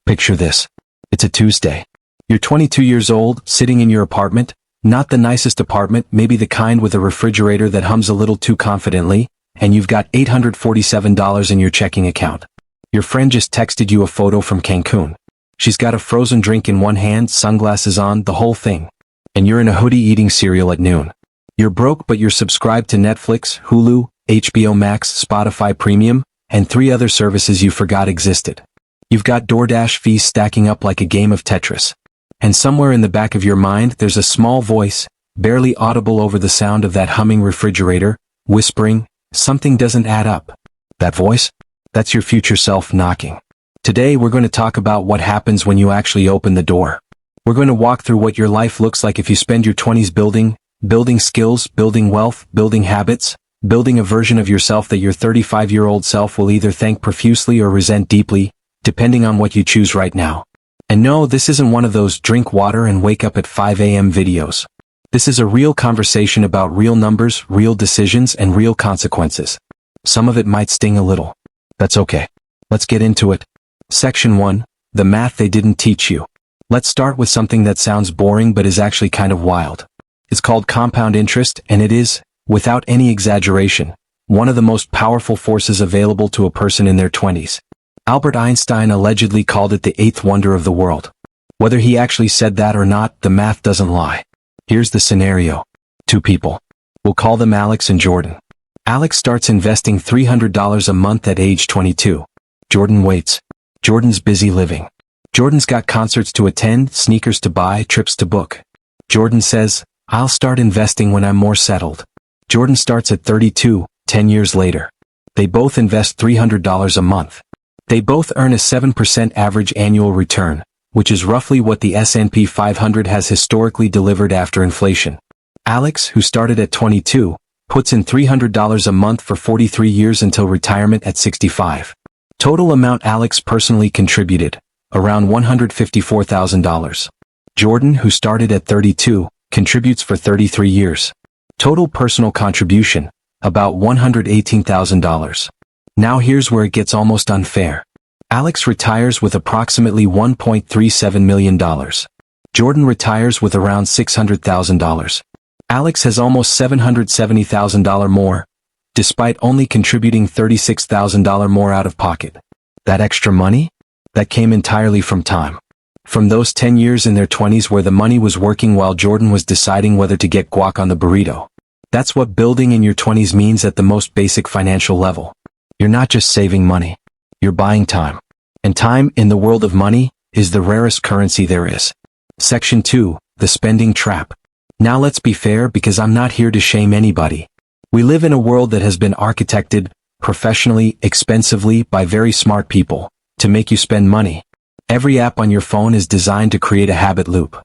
Picture this. It's a Tuesday. You're 22 years old, sitting in your apartment, not the nicest apartment, maybe the kind with a refrigerator that hums a little too confidently, and you've got $847 in your checking account. Your friend just texted you a photo from Cancun. She's got a frozen drink in one hand, sunglasses on, the whole thing. And you're in a hoodie eating cereal at noon. You're broke, but you're subscribed to Netflix, Hulu, HBO Max, Spotify Premium, and 3 other services you forgot existed. You've got DoorDash fees stacking up like a game of Tetris. And somewhere in the back of your mind, there's a small voice, barely audible over the sound of that humming refrigerator, whispering, something doesn't add up. That voice? That's your future self knocking. Today we're going to talk about what happens when you actually open the door. We're going to walk through what your life looks like if you spend your 20s building skills, building wealth, building habits, building a version of yourself that your 35-year-old self will either thank profusely or resent deeply, depending on what you choose right now. And no, this isn't one of those drink water and wake up at 5 a.m. videos. This is a real conversation about real numbers, real decisions, and real consequences. Some of it might sting a little. That's okay. Let's get into it. Section 1. The math they didn't teach you. Let's start with something that sounds boring but is actually kind of wild. It's called compound interest, and it is, without any exaggeration, one of the most powerful forces available to a person in their 20s. Albert Einstein allegedly called it the 8th wonder of the world. Whether he actually said that or not, the math doesn't lie. Here's the scenario. 2 people. We'll call them Alex and Jordan. Alex starts investing $300 a month at age 22. Jordan waits. Jordan's busy living. Jordan's got concerts to attend, sneakers to buy, trips to book. Jordan says, I'll start investing when I'm more settled. Jordan starts at 32, 10 years later. They both invest $300 a month. They both earn a 7% average annual return, which is roughly what the S&P 500 has historically delivered after inflation. Alex, who started at 22, puts in $300 a month for 43 years until retirement at 65. Total amount Alex personally contributed, around $154,000. Jordan, who started at 32, contributes for 33 years. Total personal contribution, about $118,000. Now here's where it gets almost unfair. Alex retires with approximately $1.37 million. Jordan retires with around $600,000. Alex has almost $770,000 more, despite only contributing $36,000 more out of pocket. That extra money? That came entirely from time. From those 10 years in their 20s where the money was working while Jordan was deciding whether to get guac on the burrito. That's what building in your 20s means at the most basic financial level. You're not just saving money. You're buying time. And time, in the world of money, is the rarest currency there is. Section 2. The spending trap. Now let's be fair, because I'm not here to shame anybody. We live in a world that has been architected, professionally, expensively, by very smart people, to make you spend money. Every app on your phone is designed to create a habit loop.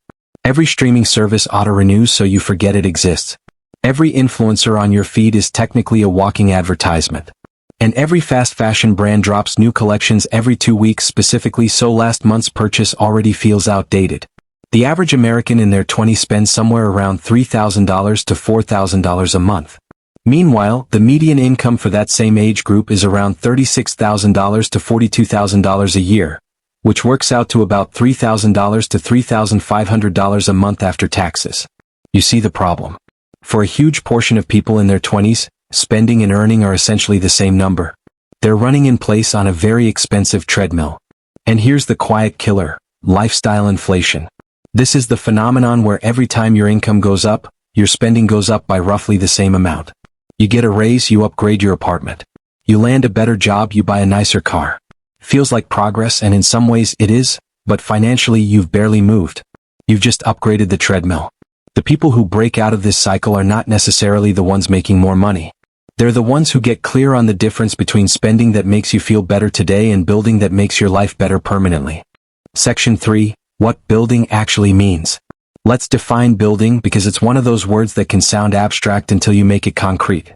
Every streaming service auto-renews so you forget it exists. Every influencer on your feed is technically a walking advertisement. And every fast fashion brand drops new collections every 2 weeks specifically so last month's purchase already feels outdated. The average American in their 20s spends somewhere around $3,000 to $4,000 a month. Meanwhile, the median income for that same age group is around $36,000 to $42,000 a year, which works out to about $3,000 to $3,500 a month after taxes. You see the problem. For a huge portion of people in their 20s, spending and earning are essentially the same number. They're running in place on a very expensive treadmill. And here's the quiet killer: lifestyle inflation. This is the phenomenon where every time your income goes up, your spending goes up by roughly the same amount. You get a raise, you upgrade your apartment. You land a better job, you buy a nicer car. Feels like progress, and in some ways it is, but financially you've barely moved. You've just upgraded the treadmill. The people who break out of this cycle are not necessarily the ones making more money. They're the ones who get clear on the difference between spending that makes you feel better today and building that makes your life better permanently. Section 3. What building actually means. Let's define building, because it's one of those words that can sound abstract until you make it concrete.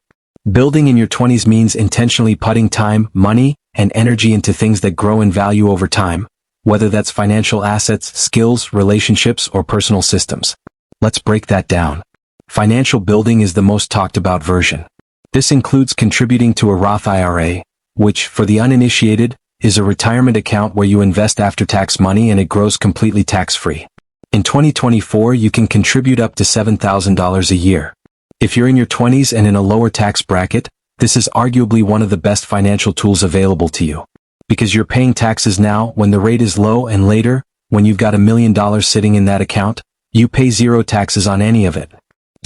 Building in your 20s means intentionally putting time, money, and energy into things that grow in value over time, whether that's financial assets, skills, relationships, or personal systems. Let's break that down. Financial building is the most talked about version. This includes contributing to a Roth IRA, which, for the uninitiated, is a retirement account where you invest after-tax money and it grows completely tax-free. In 2024, you can contribute up to $7,000 a year. If you're in your 20s and in a lower tax bracket, this is arguably one of the best financial tools available to you. Because you're paying taxes now when the rate is low, and later, when you've got $1 million sitting in that account, you pay zero taxes on any of it.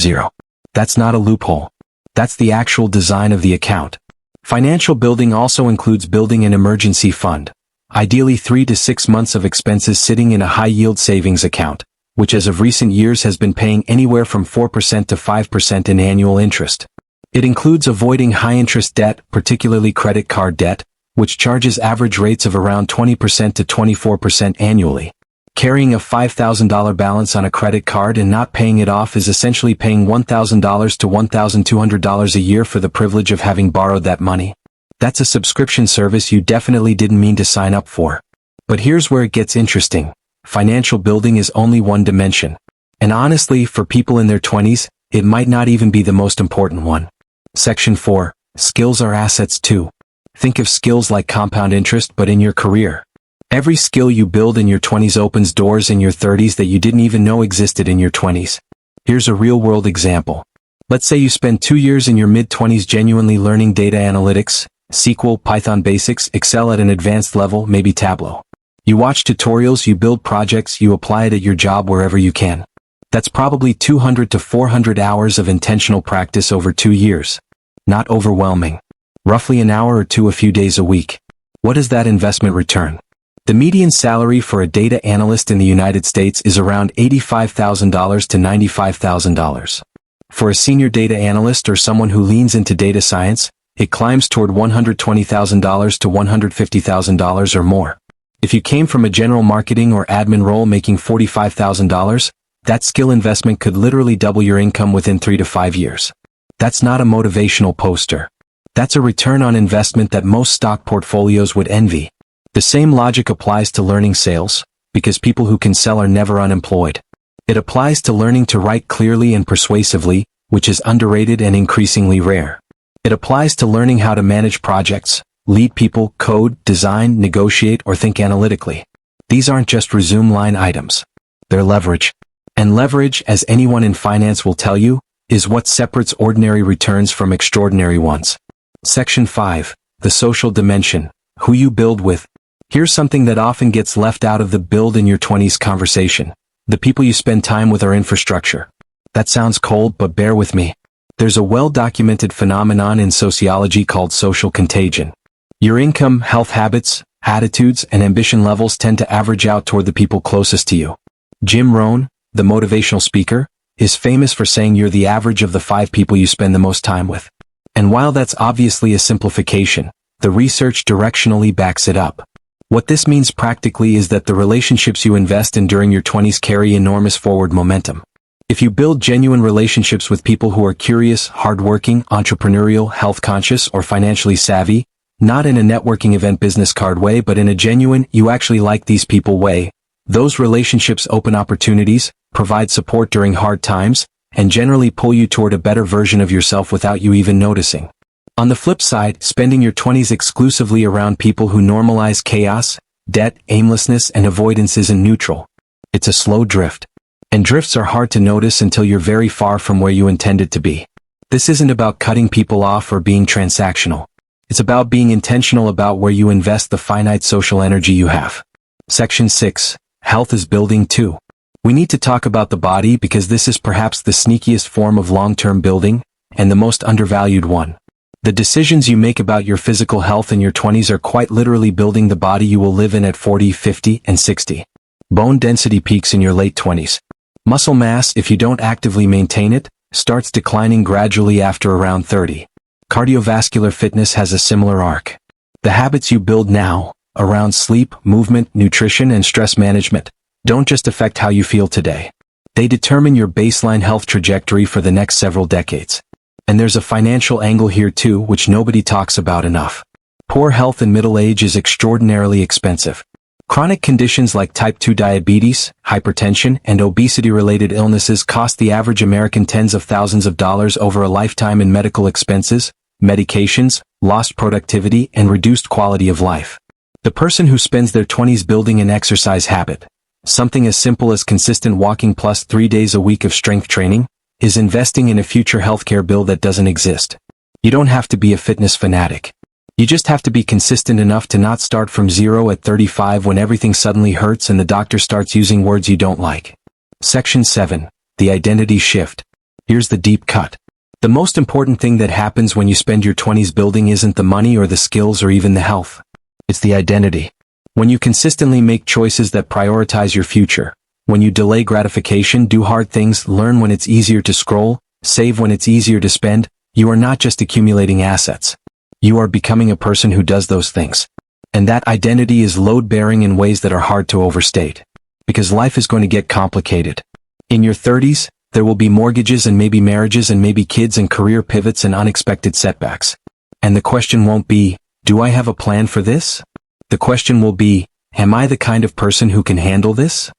Zero. That's not a loophole. That's the actual design of the account. Financial building also includes building an emergency fund, ideally 3 to 6 months of expenses sitting in a high-yield savings account, which as of recent years has been paying anywhere from 4% to 5% in annual interest. It includes avoiding high-interest debt, particularly credit card debt, which charges average rates of around 20% to 24% annually. Carrying a $5,000 balance on a credit card and not paying it off is essentially paying $1,000 to $1,200 a year for the privilege of having borrowed that money. That's a subscription service you definitely didn't mean to sign up for. But here's where it gets interesting. Financial building is only one dimension. And honestly, for people in their 20s, it might not even be the most important one. Section 4. Skills are assets too. Think of skills like compound interest but in your career. Every skill you build in your 20s opens doors in your 30s that you didn't even know existed in your 20s. Here's a real-world example. Let's say you spend 2 years in your mid-20s genuinely learning data analytics, SQL, Python basics, Excel at an advanced level, maybe Tableau. You watch tutorials, you build projects, you apply it at your job wherever you can. That's probably 200 to 400 hours of intentional practice over 2 years. Not overwhelming. Roughly an hour or two a few days a week. What is that investment return? The median salary for a data analyst in the United States is around $85,000 to $95,000. For a senior data analyst or someone who leans into data science, it climbs toward $120,000 to $150,000 or more. If you came from a general marketing or admin role making $45,000, that skill investment could literally double your income within 3 to 5 years. That's not a motivational poster. That's a return on investment that most stock portfolios would envy. The same logic applies to learning sales, because people who can sell are never unemployed. It applies to learning to write clearly and persuasively, which is underrated and increasingly rare. It applies to learning how to manage projects, lead people, code, design, negotiate, or think analytically. These aren't just resume line items. They're leverage. And leverage, as anyone in finance will tell you, is what separates ordinary returns from extraordinary ones. Section 5. The social dimension. Who you build with. Here's something that often gets left out of the build in your 20s conversation. The people you spend time with are infrastructure. That sounds cold, but bear with me. There's a well-documented phenomenon in sociology called social contagion. Your income, health habits, attitudes, and ambition levels tend to average out toward the people closest to you. Jim Rohn, the motivational speaker, is famous for saying you're the average of the 5 people you spend the most time with. And while that's obviously a simplification, the research directionally backs it up. What this means practically is that the relationships you invest in during your 20s carry enormous forward momentum. If you build genuine relationships with people who are curious, hardworking, entrepreneurial, health-conscious, or financially savvy, not in a networking event business card way but in a genuine, you actually like these people way, those relationships open opportunities, provide support during hard times, and generally pull you toward a better version of yourself without you even noticing. On the flip side, spending your 20s exclusively around people who normalize chaos, debt, aimlessness, and avoidance isn't neutral. It's a slow drift. And drifts are hard to notice until you're very far from where you intended to be. This isn't about cutting people off or being transactional. It's about being intentional about where you invest the finite social energy you have. Section 6. Health is building too. We need to talk about the body because this is perhaps the sneakiest form of long-term building, and the most undervalued one. The decisions you make about your physical health in your 20s are quite literally building the body you will live in at 40, 50, and 60. Bone density peaks in your late 20s. Muscle mass, if you don't actively maintain it, starts declining gradually after around 30. Cardiovascular fitness has a similar arc. The habits you build now, around sleep, movement, nutrition, and stress management, don't just affect how you feel today. They determine your baseline health trajectory for the next several decades. And there's a financial angle here too, which nobody talks about enough. Poor health in middle age is extraordinarily expensive. Chronic conditions like type 2 diabetes, hypertension, and obesity-related illnesses cost the average American tens of thousands of dollars over a lifetime in medical expenses, medications, lost productivity, and reduced quality of life. The person who spends their 20s building an exercise habit, something as simple as consistent walking plus 3 days a week of strength training, is investing in a future healthcare bill that doesn't exist. You don't have to be a fitness fanatic. You just have to be consistent enough to not start from zero at 35 when everything suddenly hurts and the doctor starts using words you don't like. Section 7. The Identity Shift. Here's the deep cut. The most important thing that happens when you spend your 20s building isn't the money or the skills or even the health. It's the identity. When you consistently make choices that prioritize your future, when you delay gratification, do hard things, learn when it's easier to scroll, save when it's easier to spend, you are not just accumulating assets. You are becoming a person who does those things. And that identity is load-bearing in ways that are hard to overstate. Because life is going to get complicated. In your 30s, there will be mortgages and maybe marriages and maybe kids and career pivots and unexpected setbacks. And the question won't be, do I have a plan for this? The question will be, am I the kind of person who can handle this?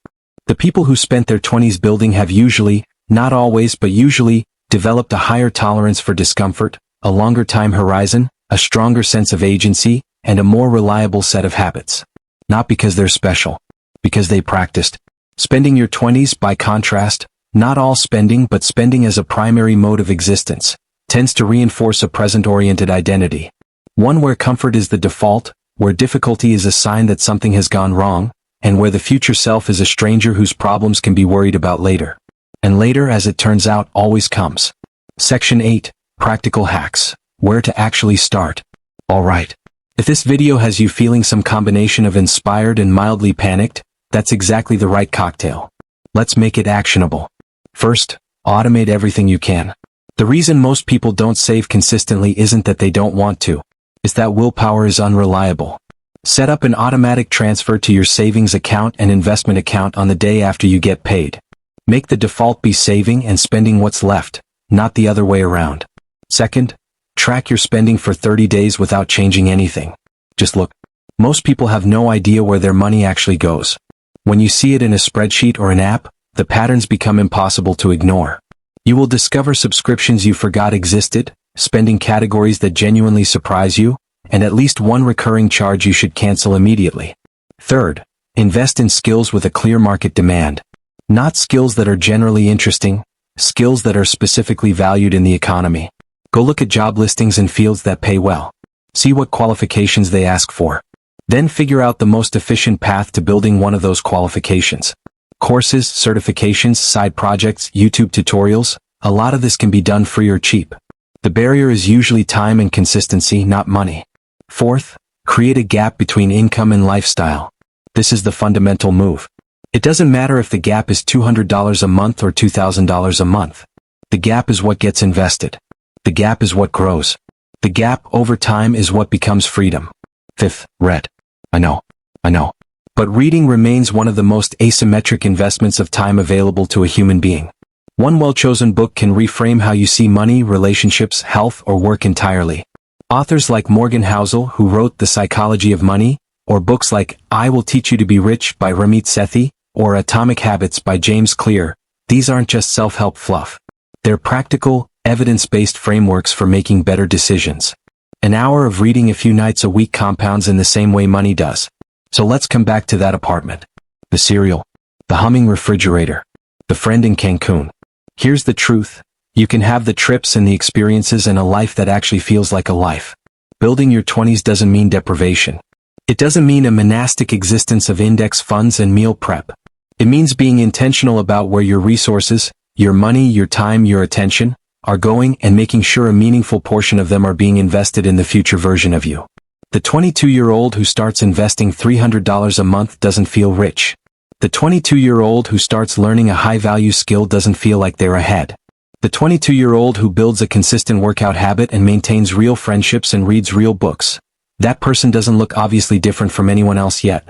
The people who spent their 20s building have usually, not always but usually, developed a higher tolerance for discomfort, a longer time horizon, a stronger sense of agency, and a more reliable set of habits. Not because they're special. Because they practiced. Spending your 20s, by contrast, not all spending but spending as a primary mode of existence, tends to reinforce a present-oriented identity. One where comfort is the default, where difficulty is a sign that something has gone wrong, and where the future self is a stranger whose problems can be worried about later. And later, as it turns out, always comes. Section 8. Practical Hacks. Where to actually start. Alright. If this video has you feeling some combination of inspired and mildly panicked, that's exactly the right cocktail. Let's make it actionable. First, automate everything you can. The reason most people don't save consistently isn't that they don't want to. It's that willpower is unreliable. Set up an automatic transfer to your savings account and investment account on the day after you get paid. Make the default be saving and spending what's left, not the other way around. Second, track your spending for 30 days without changing anything. Just look. Most people have no idea where their money actually goes. When you see it in a spreadsheet or an app, the patterns become impossible to ignore. You will discover subscriptions you forgot existed, spending categories that genuinely surprise you, and at least one recurring charge you should cancel immediately. Third, invest in skills with a clear market demand. Not skills that are generally interesting, skills that are specifically valued in the economy. Go look at job listings in fields that pay well. See what qualifications they ask for. Then figure out the most efficient path to building one of those qualifications. Courses, certifications, side projects, YouTube tutorials, a lot of this can be done free or cheap. The barrier is usually time and consistency, not money. Fourth, create a gap between income and lifestyle. This is the fundamental move. It doesn't matter if the gap is $200 a month or $2,000 a month. The gap is what gets invested. The gap is what grows. The gap over time is what becomes freedom. Fifth, read. I know. But reading remains one of the most asymmetric investments of time available to a human being. One well-chosen book can reframe how you see money, relationships, health, or work entirely. Authors like Morgan Housel, who wrote The Psychology of Money, or books like I Will Teach You to Be Rich by Ramit Sethi, or Atomic Habits by James Clear, these aren't just self-help fluff. They're practical, evidence-based frameworks for making better decisions. An hour of reading a few nights a week compounds in the same way money does. So let's come back to that apartment. The cereal. The humming refrigerator. The friend in Cancun. Here's the truth. You can have the trips and the experiences and a life that actually feels like a life. Building your 20s doesn't mean deprivation. It doesn't mean a monastic existence of index funds and meal prep. It means being intentional about where your resources, your money, your time, your attention, are going and making sure a meaningful portion of them are being invested in the future version of you. The 22-year-old who starts investing $300 a month doesn't feel rich. The 22-year-old who starts learning a high-value skill doesn't feel like they're ahead. The 22-year-old who builds a consistent workout habit and maintains real friendships and reads real books. That person doesn't look obviously different from anyone else yet.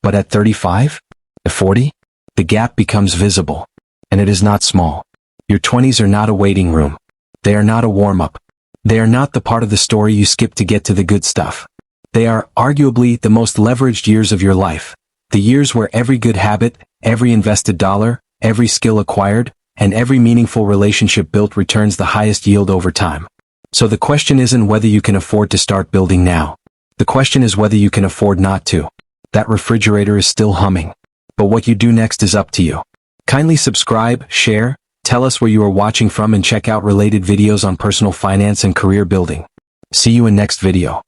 But at 35? At 40? The gap becomes visible. And it is not small. Your 20s are not a waiting room. They are not a warm-up. They are not the part of the story you skip to get to the good stuff. They are, arguably, the most leveraged years of your life. The years where every good habit, every invested dollar, every skill acquired, and every meaningful relationship built returns the highest yield over time. So the question isn't whether you can afford to start building now. The question is whether you can afford not to. That refrigerator is still humming. But what you do next is up to you. Kindly subscribe, share, tell us where you are watching from, and check out related videos on personal finance and career building. See you in next video.